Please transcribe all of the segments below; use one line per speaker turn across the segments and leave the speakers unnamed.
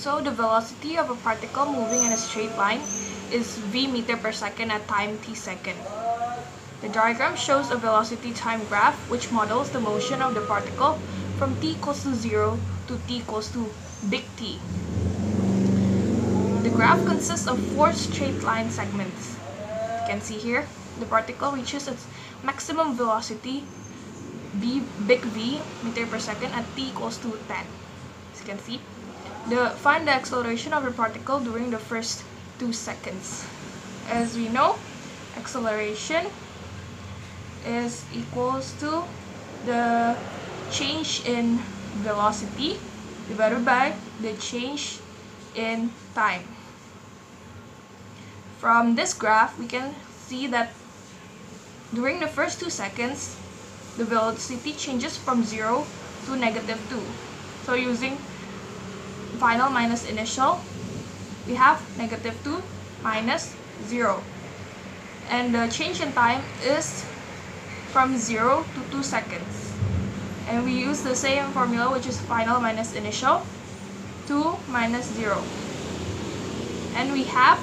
So the velocity of a particle moving in a straight line is v meter per second at time t second. The diagram shows a velocity time graph which models the motion of the particle from t equals to 0 to t equals to big T. The graph consists of 4 straight line segments. You can see here, the particle reaches its maximum velocity big V meter per second at t equals to 10. As you can see, find the acceleration of the particle during the first 2 seconds. As we know, acceleration is equals to the change in velocity divided by the change in time. From this graph, we can see that during the first 2 seconds, the velocity changes from 0 to negative 2. So using final minus initial, we have negative 2 minus 0. And the change in time is from 0 to 2 seconds. And we use the same formula, which is final minus initial, 2 minus 0. And we have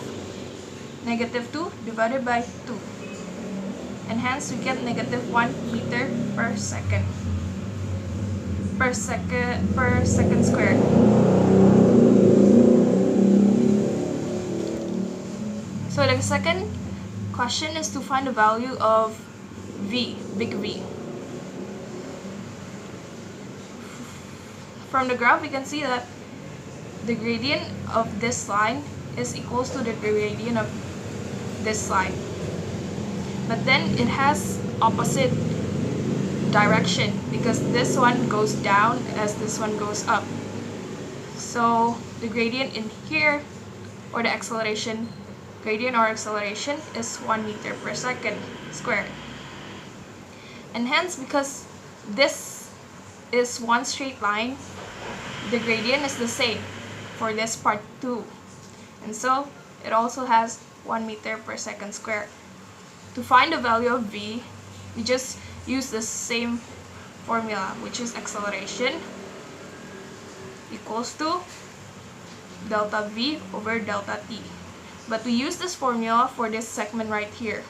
negative 2 divided by 2. And hence we get negative 1 meter per second. Per second squared. So the second question is to find the value of V, big V. From the graph, we can see that the gradient of this line is equals to the gradient of this line. But then it has opposite direction because this one goes down as this one goes up. So the gradient in here, or the acceleration, gradient or acceleration, is 1 meter per second squared. And hence, because this is one straight line, the gradient is the same for this part too. And so it also has 1 meter per second squared. To find the value of V, we just use the same formula, which is acceleration equals to delta V over delta T. But we use this formula for this segment right here.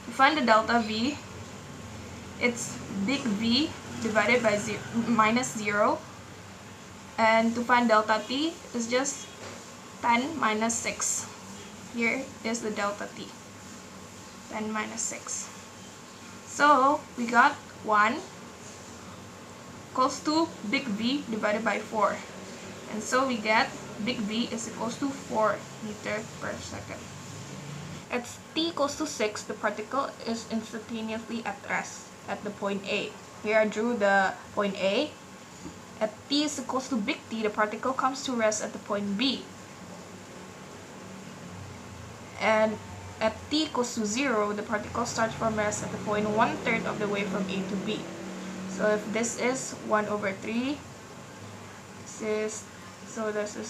To find the delta V, it's big V divided by minus 0. And to find delta T is just 10 minus 6. Here is the delta T. 10 minus 6. So we got 1 equals to big V divided by 4. And so we get big V is equals to 4 meter per second. At t equals to 6, the particle is instantaneously at rest at the point A. Here I drew the point A. At t is equals to big T, the particle comes to rest at the point B. And at t equals to 0, the particle starts from rest at the point 1/3 of the way from A to B. So if this is 1 over 3, this is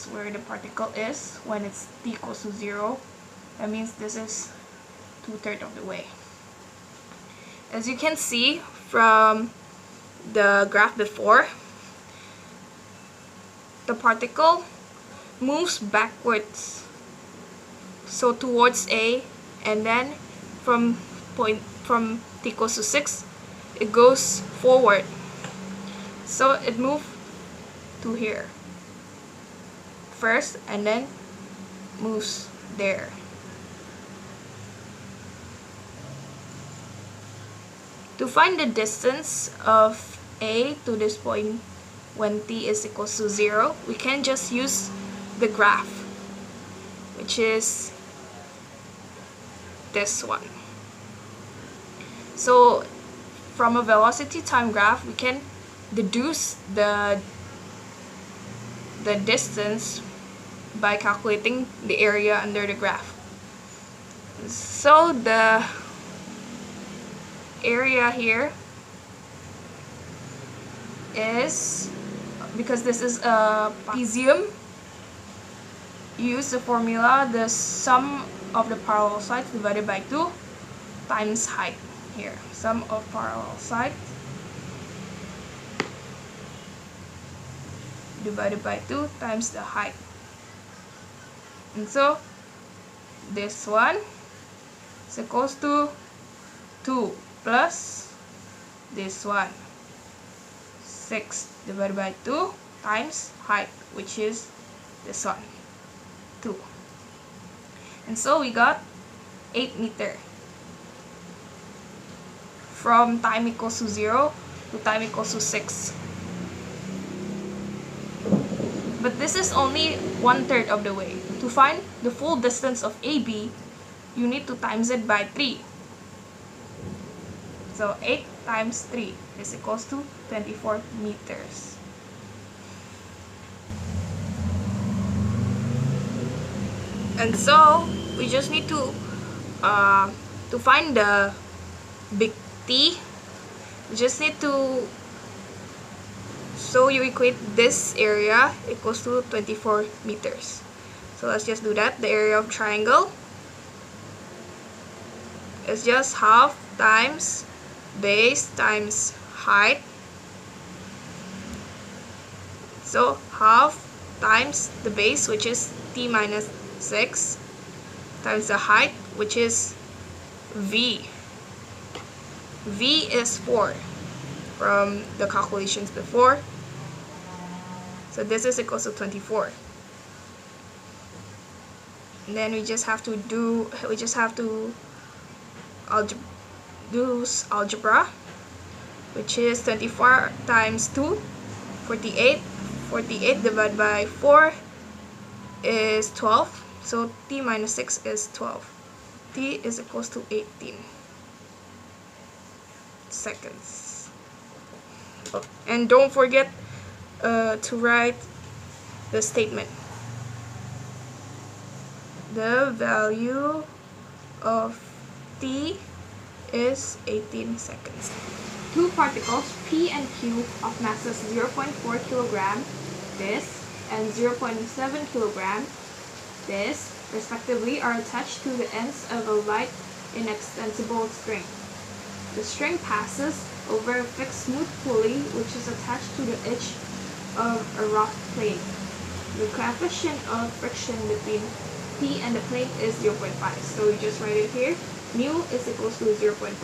where the particle is when it's t equals to 0. That means this is 2/3 of the way. As you can see from the graph before, the particle moves backwards, so towards A, and then from t equals to 6, it goes forward. So it moved to here first and then moves there. To find the distance of A to this point when t is equals to 0, we can just use the graph, which is this one. So from a velocity time graph, we can deduce the distance by calculating the area under the graph. So the area here is, because this is a trapezium, use the formula, the sum of the parallel sides divided by 2 times height. Here, sum of parallel sides divided by 2 times the height. And so this one is equals to 2 plus this one, 6 divided by 2 times height, which is this one, 2. And so we got 8 meters. From time equals to 0 to time equals to 6. But this is only 1/3 of the way. To find the full distance of AB, you need to times it by 3. So 8 times 3 is equals to 24 meters. And so we just need to find the big T, you just need to, so you equate this area equals to 24 meters. So let's just do that. The area of triangle is just half times base times height. So half times the base, which is T minus 6, times the height, which is V. V is 4 from the calculations before. So this is equals to 24. And then we just have to do algebra, which is 24 times 2, 48. 48 divided by 4 is 12. So T minus 6 is 12. T is equals to 18 seconds. And don't forget to write the statement. The value of T is 18 seconds. Two particles, P and Q, of masses 0.4 kilogram, this, and 0.7 kilogram, this, respectively, are attached to the ends of a light inextensible string. The string passes over a fixed smooth pulley which is attached to the edge of a rough plane. The coefficient of friction between P and the plane is 0.5. So we just write it here. Mu is equals to 0.5.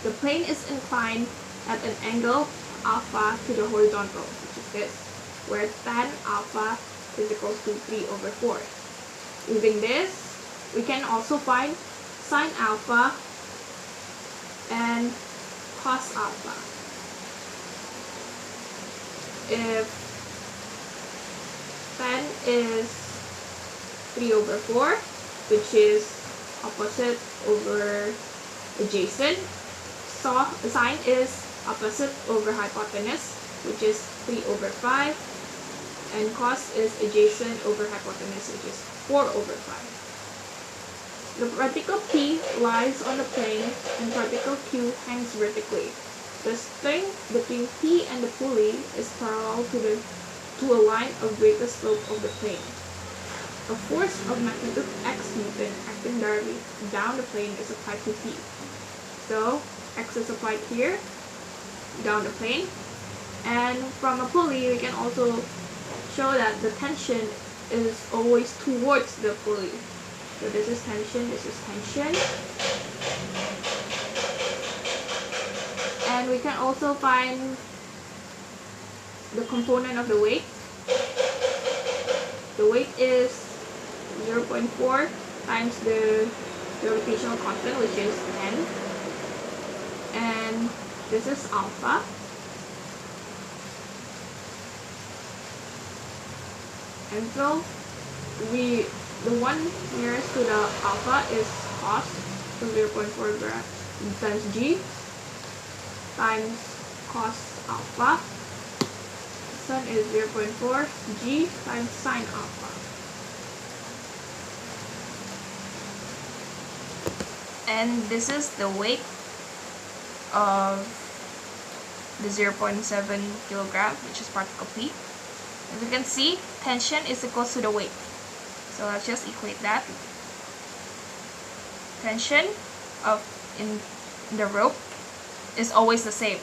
The plane is inclined at an angle alpha to the horizontal, which is this, where tan alpha is equals to 3/4. Using this, we can also find sine alpha and cos alpha. If tan is 3/4, which is opposite over adjacent, so sine is opposite over hypotenuse, which is 3/5, and cos is adjacent over hypotenuse, which is 4/5. The particle P lies on the plane and particle Q hangs vertically. The string between P and the pulley is parallel to a line of greatest slope of the plane. A force of magnitude X Newton acting directly down the plane is applied to P. So X is applied here, down the plane. And from a pulley, we can also show that the tension is always towards the pulley. So this is tension, this is tension. And we can also find the component of the weight. The weight is 0.4 times the gravitational constant, which is 10. And this is alpha. And so the one nearest to the alpha is cos, so 0.4 times G times cos alpha. This one is 0.4 G times sine alpha. And this is the weight of the 0.7 kilogram, which is particle P. As you can see, tension is equals to the weight. So let's just equate that. Tension in the rope is always the same.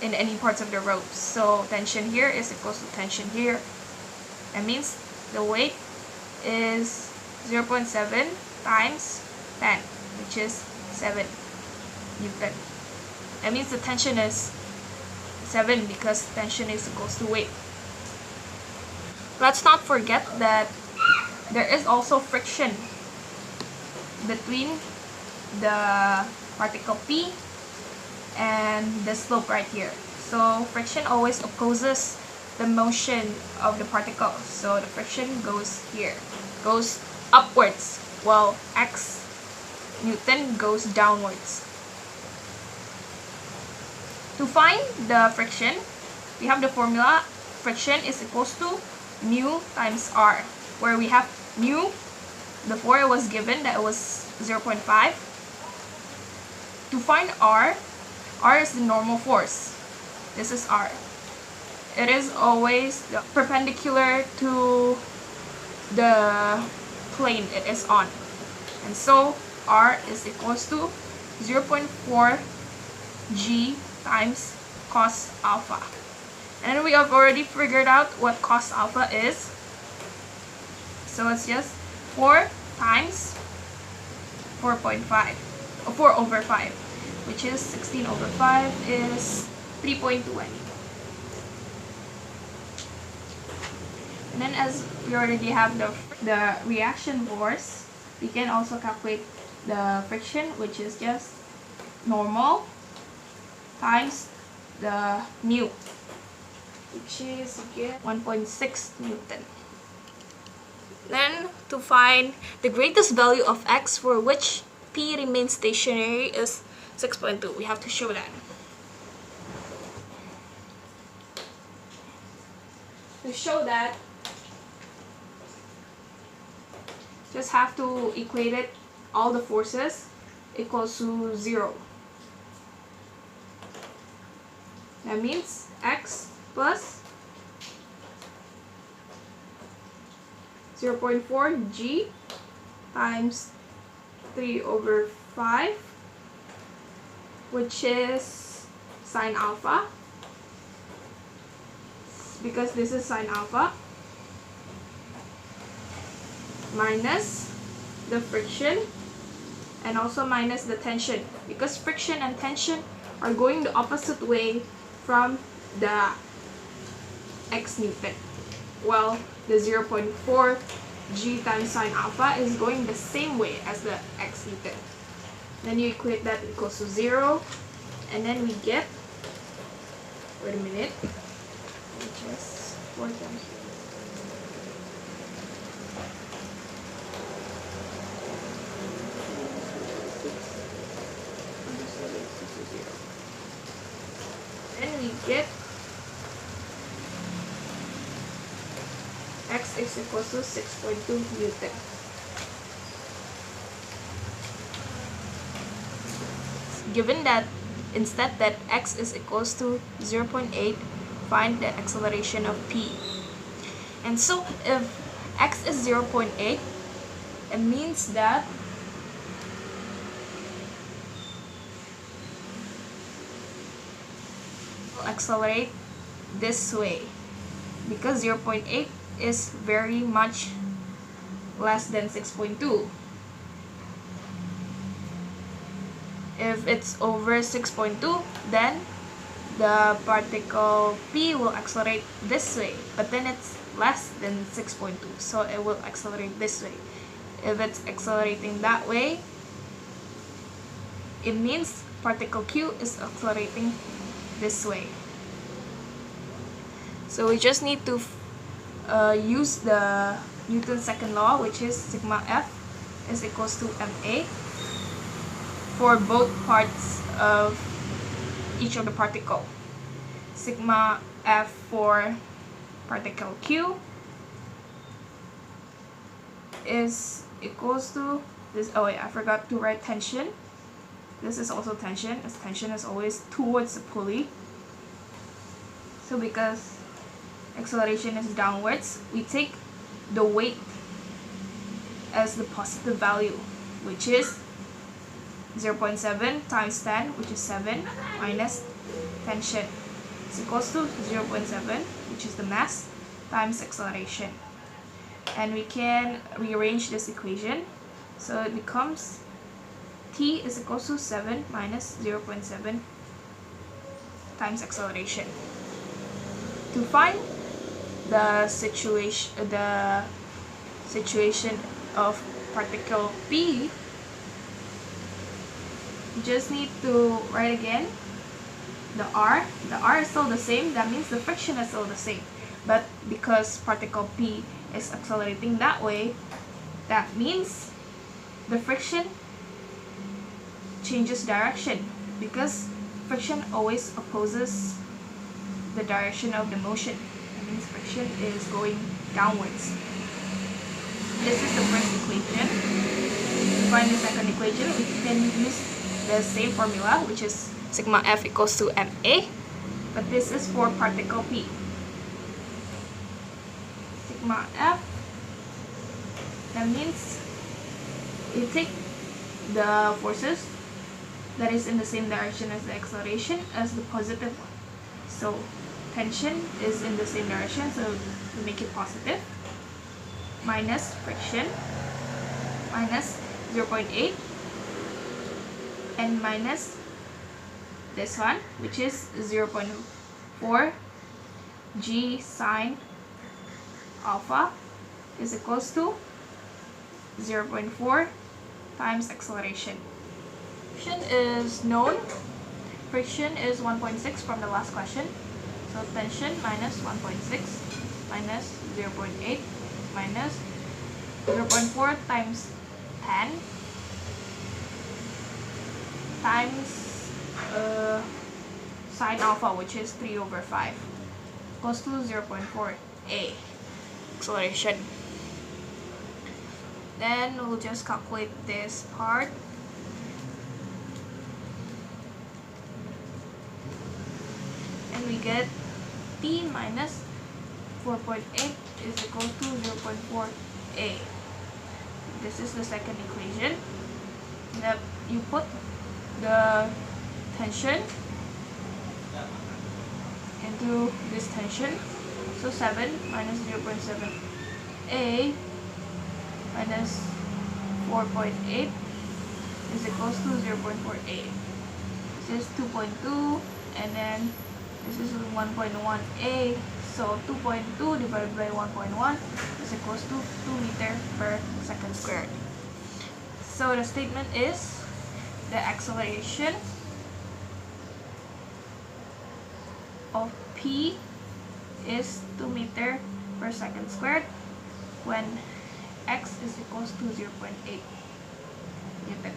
in any parts of the rope. So tension here is equals to tension here. That means the weight is 0.7 times 10, which is 7 Newton. That means the tension is 7 because tension is equals to weight. Let's not forget that there is also friction between the particle P and the slope right here. So friction always opposes the motion of the particle. So the friction goes here, goes upwards, while X Newton goes downwards. To find the friction, we have the formula friction is equals to mu times R, where we have mu, before it was given that it was 0.5. To find R is the normal force. This is R. It is always perpendicular to the plane it is on. And so R is equals to 0.4 G times cos alpha. And we have already figured out what cos alpha is. So it's just 4 times 4.5, or 4 over 5, which is 16 over 5 is 3.20. And then as we already have the reaction force, we can also calculate the friction, which is just normal times the mu, which is again 1.6 Newton. Then to find the greatest value of X for which P remains stationary is 6.2. We have to show that. To show that, just have to equate it, all the forces equals to 0. That means X plus 0.4 G times 3 over 5, which is sine alpha, because this is sine alpha, minus the friction and also minus the tension, because friction and tension are going the opposite way from the X Newton, while the 0.4 G times sine alpha is going the same way as the X Newton. Then you equate that equals to 0, and then we get, wait a minute, which is 4 times. Then we get X is equals to 6.2 Newton. Given that instead that X is equals to 0.8, find the acceleration of P. And so if X is 0.8, it means that will accelerate this way, because 0.8 is very much less than 6.2. If it's over 6.2, then the particle P will accelerate this way, but then it's less than 6.2, so it will accelerate this way. If it's accelerating that way, it means particle Q is accelerating this way. So we just need to use the Newton's second law, which is sigma F is equals to ma for both parts of each of the particle. Sigma F for particle Q is equals to this. Oh wait, I forgot to write tension. This is also tension, as tension is always towards the pulley. So because acceleration is downwards, we take the weight as the positive value, which is 0.7 times 10, which is 7, minus tension, is equals to 0.7, which is the mass, times acceleration. And we can rearrange this equation. So it becomes t is equals to 7 minus 0.7 times acceleration. To find the situation of particle P, you just need to write again the R. The R is still the same, that means the friction is still the same. But because particle P is accelerating that way, that means the friction changes direction, because friction always opposes the direction of the motion. That means friction is going downwards. This is the first equation. To find the second equation, we can use the same formula, which is sigma F equals to ma, but this is for particle P. Sigma F, that means you take the forces that is in the same direction as the acceleration as the positive one. So tension is in the same direction, so we make it positive, minus friction, minus 0.8, and minus this one, which is 0.4 g sine alpha is equals to 0.4 times acceleration. Friction is known. Friction is 1.6 from the last question. So tension minus 1.6 minus 0.8 minus 0.4 times 10 times sine alpha, which is 3/5, equals to 0.4 a acceleration. Then we'll just calculate this part. And we get t minus 4.8 is equal to 0.4 a. This is the second equation. Now you put the tension into this tension. So 7 minus 0.7 a minus 4.8 is equals to 0.4 a. This is 2.2, and then this is 1.1 a. So 2.2 divided by 1.1 is equals to 2 meter per second squared. So the statement is the acceleration of P is 2 meter per second squared when x is equals to 0.8 Newton.